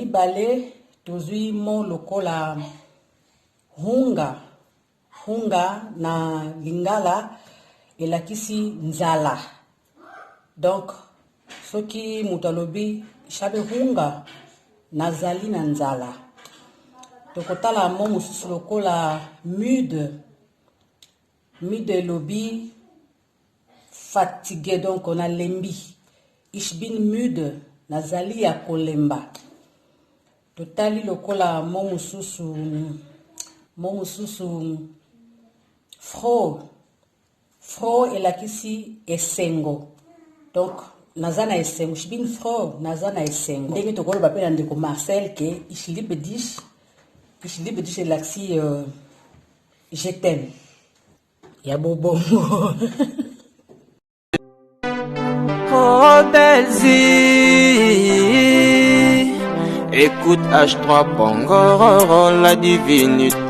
mibale tozui mo lokola hunga na lingala elakisi nzala. Donc soki mutalobi shabe hunga nazali na nzala. Tokotala mo mususu lokola mude lobi fatigué, donc on a lembi. Ich bin müde, nazali ya kolemba. Totali lokola mo mususu fro elakisi esengo. Donc nazana esengo, ich bin froh, nazana esengo. Ndenge tokolo bapela ndeko Marcel ke ich liebe dich elaksi je t'aime. Ya bobo. Oh Belzi, écoute H3 Pongoro, la divinité.